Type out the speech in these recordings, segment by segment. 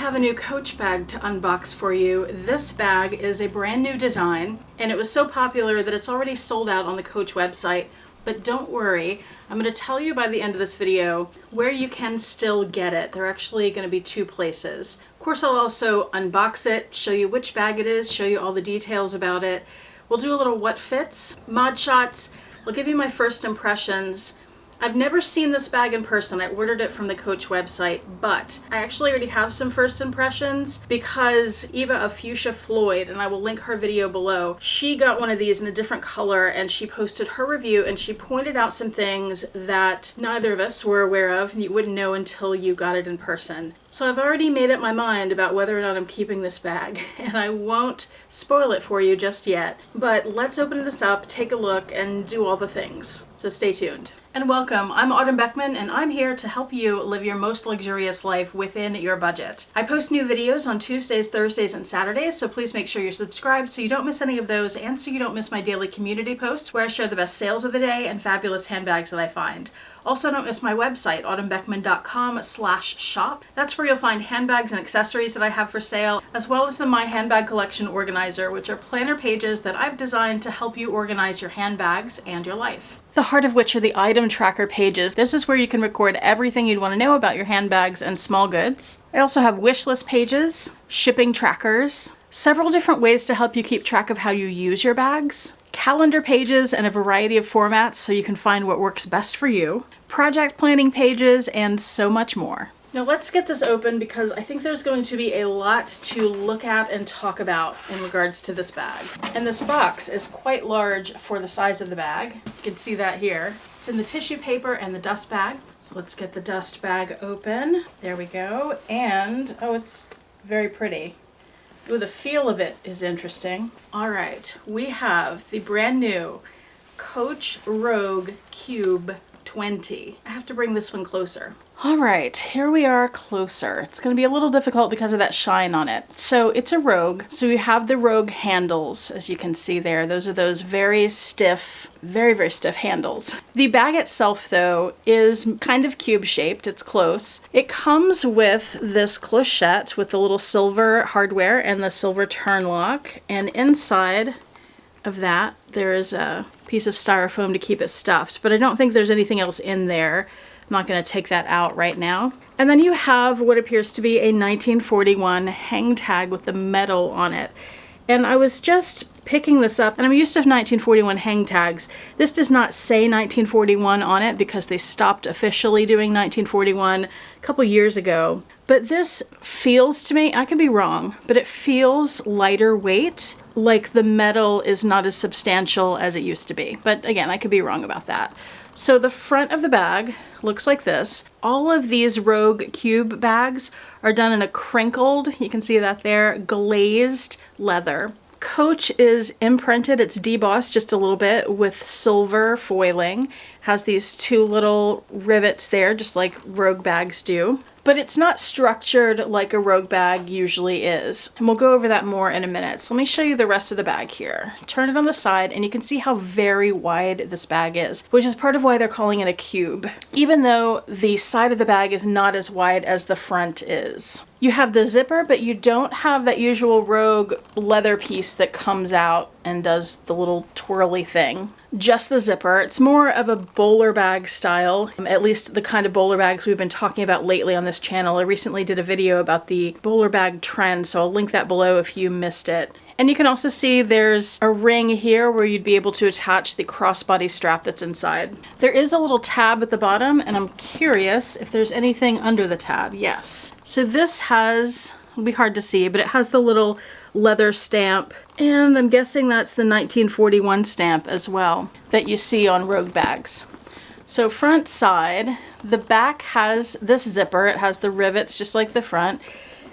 have a new Coach bag to unbox for you. This bag is a brand new design, and it was so popular that it's already sold out on the Coach website. But don't worry, I'm going to tell you by the end of this video where you can still get it. There are actually going to be two places. Of course, I'll also unbox it, show you which bag it is, show you all the details about it. We'll do a little what fits, mod shots. I'll give you my first impressions. I've never seen this bag in person. I ordered it from the Coach website, but I actually already have some first impressions because Eva of Fuchsia Floyd, and I will link her video below, she got one of these in a different color and she posted her review and she pointed out some things that neither of us were aware of and you wouldn't know until you got it in person. So I've already made up my mind about whether or not I'm keeping this bag, and I won't spoil it for you just yet. But let's open this up, take a look, and do all the things. So stay tuned. And welcome, I'm Autumn Beckman, and I'm here to help you live your most luxurious life within your budget. I post new videos on Tuesdays, Thursdays, and Saturdays, so please make sure you're subscribed so you don't miss any of those, and so you don't miss my daily community posts where I share the best sales of the day and fabulous handbags that I find. Also, don't miss my website, autumnbeckman.com/shop. That's where you'll find handbags and accessories that I have for sale, as well as the My Handbag Collection Organizer, which are planner pages that I've designed to help you organize your handbags and your life. The heart of which are the item tracker pages. This is where you can record everything you'd want to know about your handbags and small goods. I also have wish list pages, shipping trackers, several different ways to help you keep track of how you use your bags, calendar pages and a variety of formats so you can find what works best for you, project planning pages, and so much more. Now let's get this open because I think there's going to be a lot to look at and talk about in regards to this bag. And this box is quite large for the size of the bag. You can see that here. It's in the tissue paper and the dust bag. So let's get the dust bag open. There we go. And, oh, it's very pretty. Ooh, the feel of it is interesting. All right, we have the brand new Coach Rogue Cube 20. I have to bring this one closer. All right, here we are closer. It's going to be a little difficult because of that shine on it. So it's a Rogue. So you have the Rogue handles, as you can see there. Those are those very stiff, very stiff handles. The bag itself, though, is kind of cube shaped. It's close. It comes with this clochette with the little silver hardware and the silver turn lock. And inside of that, there is a piece of styrofoam to keep it stuffed, but I don't think there's anything else in there. I'm not going to take that out right now. And then you have what appears to be a 1941 hang tag with the metal on it. And I was just picking this up, and I'm used to 1941 hang tags. This does not say 1941 on it because they stopped officially doing 1941 a couple years ago. But this feels to me, I could be wrong, but it feels lighter weight, like the metal is not as substantial as it used to be. But again, I could be wrong about that. So the front of the bag looks like this. All of these Rogue Cube bags are done in a crinkled, you can see that there, glazed leather. Coach is imprinted, it's debossed just a little bit with silver foiling. Has these two little rivets there, just like Rogue bags do. But it's not structured like a Rogue bag usually is. And we'll go over that more in a minute. So let me show you the rest of the bag here. Turn it on the side and you can see how very wide this bag is, which is part of why they're calling it a cube, even though the side of the bag is not as wide as the front is. You have the zipper, but you don't have that usual Rogue leather piece that comes out and does the little twirly thing. Just the zipper. It's more of a bowler bag style, at least the kind of bowler bags we've been talking about lately on this channel. I recently did a video about the bowler bag trend, so I'll link that below if you missed it. And you can also see there's a ring here where you'd be able to attach the crossbody strap that's inside. There is a little tab at the bottom, and I'm curious if there's anything under the tab. Yes. So this has, it'll be hard to see, but it has the little leather stamp, and I'm guessing that's the 1941 stamp as well that you see on Rogue bags. So front side, the back has this zipper. It has the rivets just like the front.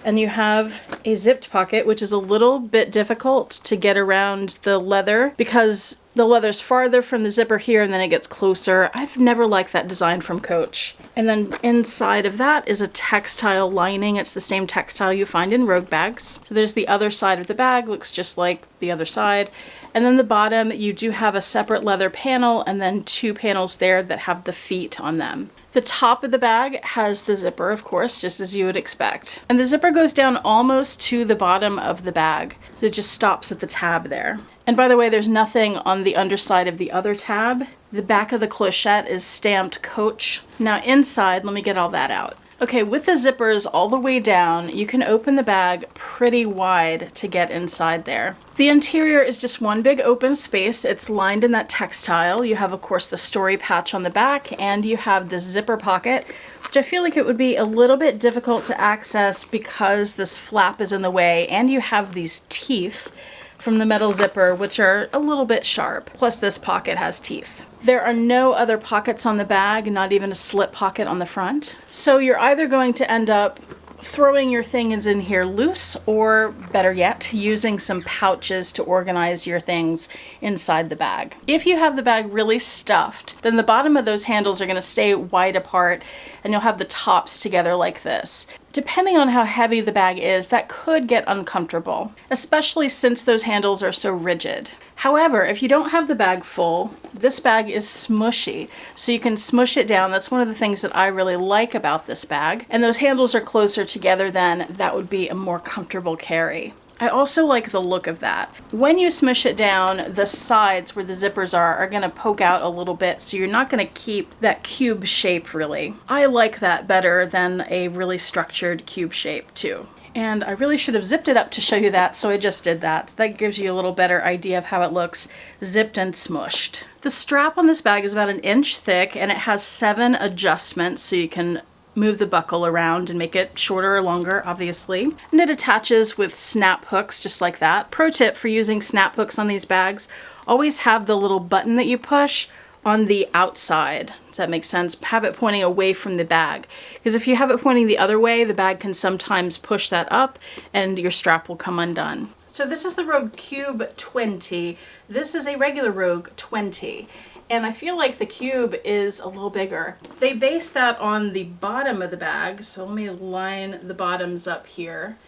And you have a zipped pocket, which is a little bit difficult to get around the leather because the leather's farther from the zipper here and then it gets closer. I've never liked that design from Coach. And then inside of that is a textile lining. It's the same textile you find in Rogue bags. So there's the other side of the bag, looks just like the other side. And then the bottom, you do have a separate leather panel and then two panels there that have the feet on them. The top of the bag has the zipper, of course, just as you would expect. And the zipper goes down almost to the bottom of the bag. So it just stops at the tab there. And by the way, there's nothing on the underside of the other tab. The back of the clochette is stamped Coach. Now inside, let me get all that out. Okay, with the zippers all the way down, you can open the bag pretty wide to get inside there. The interior is just one big open space. It's lined in that textile. You have, of course, the story patch on the back, and you have the zipper pocket, which I feel like it would be a little bit difficult to access because this flap is in the way, and you have these teeth from the metal zipper, which are a little bit sharp. Plus this pocket has teeth. There are no other pockets on the bag, not even a slip pocket on the front. So you're either going to end up throwing your things in here loose, or better yet, using some pouches to organize your things inside the bag. If you have the bag really stuffed, then the bottom of those handles are going to stay wide apart, and you'll have the tops together like this. Depending on how heavy the bag is, that could get uncomfortable, especially since those handles are so rigid. However, if you don't have the bag full, this bag is smushy, so you can smush it down. That's one of the things that I really like about this bag. And those handles are closer together, then that would be a more comfortable carry. I also like the look of that. When you smush it down, the sides where the zippers are going to poke out a little bit, so you're not going to keep that cube shape really. I like that better than a really structured cube shape too. And I really should have zipped it up to show you that, so I just did that. That gives you a little better idea of how it looks zipped and smushed. The strap on this bag is about 1 inch thick, and it has 7 adjustments, so you can move the buckle around and make it shorter or longer, obviously. And it attaches with snap hooks just like that. Pro tip for using snap hooks on these bags, always have the little button that you push on the outside. Does that make sense? Have it pointing away from the bag. Because if you have it pointing the other way, the bag can sometimes push that up and your strap will come undone. So this is the Rogue Cube 20. This is a regular Rogue 20. And I feel like the cube is a little bigger. They base that on the bottom of the bag, so let me line the bottoms up here.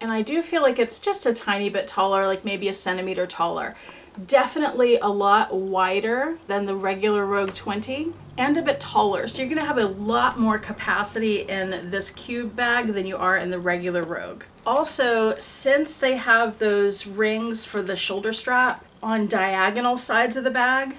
And I do feel like it's just a tiny bit taller, like maybe 1 centimeter taller. Definitely a lot wider than the regular Rogue 20 and a bit taller. So you're gonna have a lot more capacity in this cube bag than you are in the regular Rogue. Also, since they have those rings for the shoulder strap on diagonal sides of the bag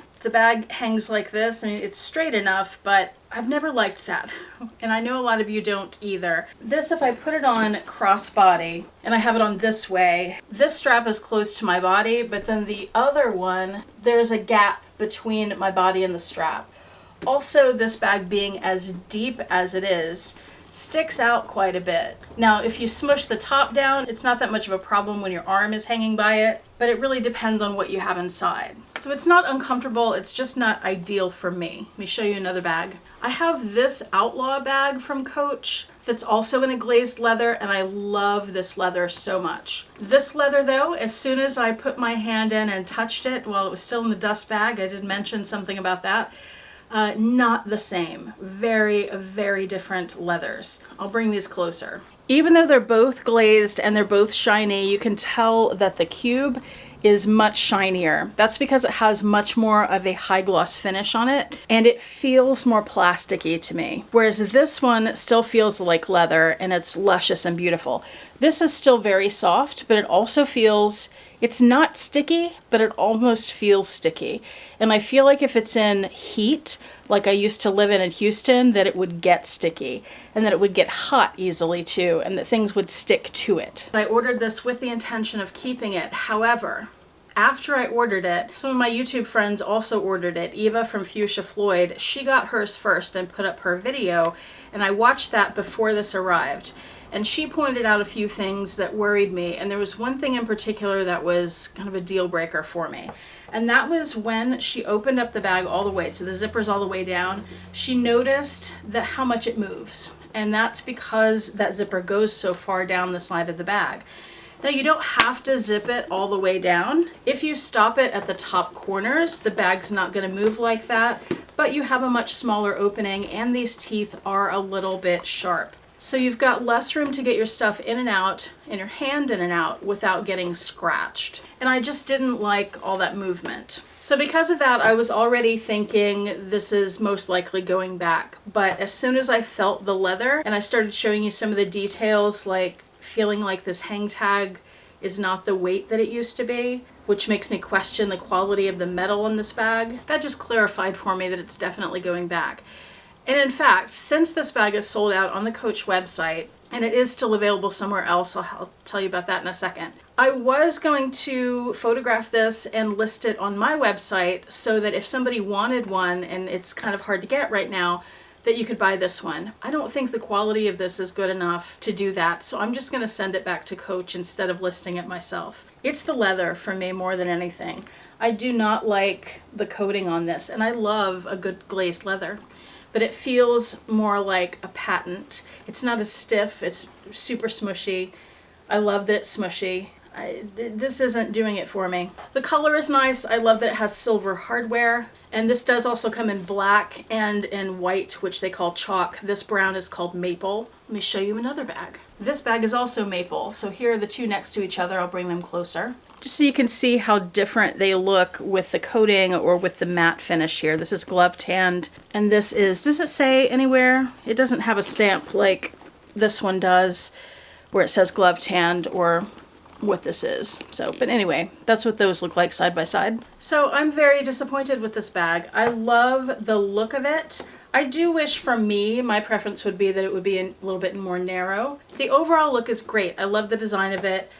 hangs like this. I mean, it's straight enough, but I've never liked that. And I know a lot of you don't either. This, if I put it on crossbody and I have it on this way, this strap is close to my body, but then the other one, there's a gap between my body and the strap. Also, this bag being as deep as it is, sticks out quite a bit. Now, if you smush the top down, it's not that much of a problem when your arm is hanging by it, but it really depends on what you have inside. So it's not uncomfortable, it's just not ideal for me. Let me show you another bag. I have this Outlaw bag from Coach that's also in a glazed leather, and I love this leather so much. This leather though, as soon as I put my hand in and touched it while it was still in the dust bag, I did mention something about that, not the same. Very, very different leathers. I'll bring these closer. Even though they're both glazed and they're both shiny, you can tell that the cube is much shinier. That's because it has much more of a high gloss finish on it, and it feels more plasticky to me. Whereas this one still feels like leather, and it's luscious and beautiful. This is still very soft, but it also feels, it's not sticky, but it almost feels sticky. And I feel like if it's in heat, like I used to live in Houston, that it would get sticky and that it would get hot easily too, and that things would stick to it. I ordered this with the intention of keeping it. However, after I ordered it, some of my YouTube friends also ordered it. Eva from Fuchsia Floyd, she got hers first and put up her video, and I watched that before this arrived. And she pointed out a few things that worried me, and there was one thing in particular that was kind of a deal breaker for me. And that was when she opened up the bag all the way, so the zipper's all the way down, she noticed that how much it moves. And that's because that zipper goes so far down the side of the bag. Now, you don't have to zip it all the way down. If you stop it at the top corners, the bag's not going to move like that, but you have a much smaller opening, and these teeth are a little bit sharp. So you've got less room to get your stuff in and out, and your hand in and out without getting scratched. And I just didn't like all that movement. So because of that, I was already thinking this is most likely going back. But as soon as I felt the leather and I started showing you some of the details, like feeling like this hang tag is not the weight that it used to be, which makes me question the quality of the metal in this bag, that just clarified for me that it's definitely going back. And in fact, since this bag is sold out on the Coach website, and it is still available somewhere else, I'll tell you about that in a second, I was going to photograph this and list it on my website so that if somebody wanted one, and it's kind of hard to get right now, that you could buy this one. I don't think the quality of this is good enough to do that, so I'm just going to send it back to Coach instead of listing it myself. It's the leather for me more than anything. I do not like the coating on this, and I love a good glazed leather, but it feels more like a patent. It's not as stiff, it's super smushy. I love that it's smushy. This isn't doing it for me. The color is nice. I love that it has silver hardware. And this does also come in black and in white, which they call chalk. This brown is called maple. Let me show you another bag. This bag is also maple. So here are the two next to each other. I'll bring them closer, just so you can see how different they look with the coating or with the matte finish here. This is glove tanned, and this is, does it say anywhere? It doesn't have a stamp like this one does, where it says glove tanned or what this is. So, but anyway, that's what those look like side by side. So I'm very disappointed with this bag. I love the look of it. I do wish, for me, my preference would be that it would be a little bit more narrow. The overall look is great. I love the design of it.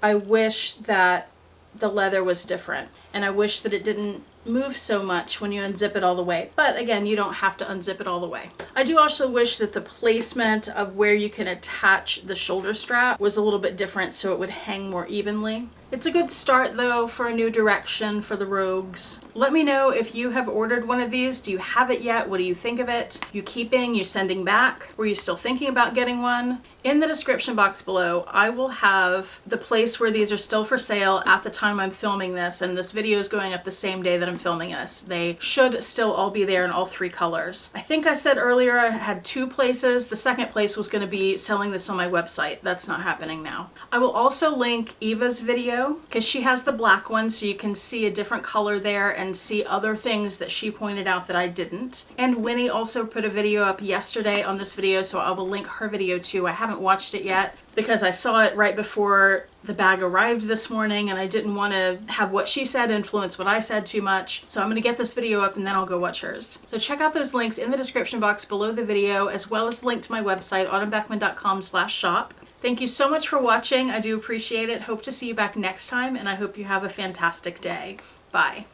I wish that the leather was different, and I wish that it didn't move so much when you unzip it all the way. But again, you don't have to unzip it all the way. I do also wish that the placement of where you can attach the shoulder strap was a little bit different so it would hang more evenly. It's a good start though for a new direction for the Rogues. Let me know if you have ordered one of these. Do you have it yet? What do you think of it? You keeping? You sending back? Were you still thinking about getting one? In the description box below, I will have the place where these are still for sale at the time I'm filming this, and this video is going up the same day that I'm filming this. They should still all be there in all three colors. I think I said earlier I had two places. The second place was going to be selling this on my website. That's not happening now. I will also link Eva's video because she has the black one, so you can see a different color there and see other things that she pointed out that I didn't. And Winnie also put a video up yesterday on this video, so I will link her video too. I haven't watched it yet because I saw it right before the bag arrived this morning, and I didn't want to have what she said influence what I said too much. So I'm going to get this video up and then I'll go watch hers. So check out those links in the description box below the video, as well as the link to my website, autumnbeckman.com/shop. Thank you so much for watching. I do appreciate it. Hope to see you back next time, and I hope you have a fantastic day. Bye.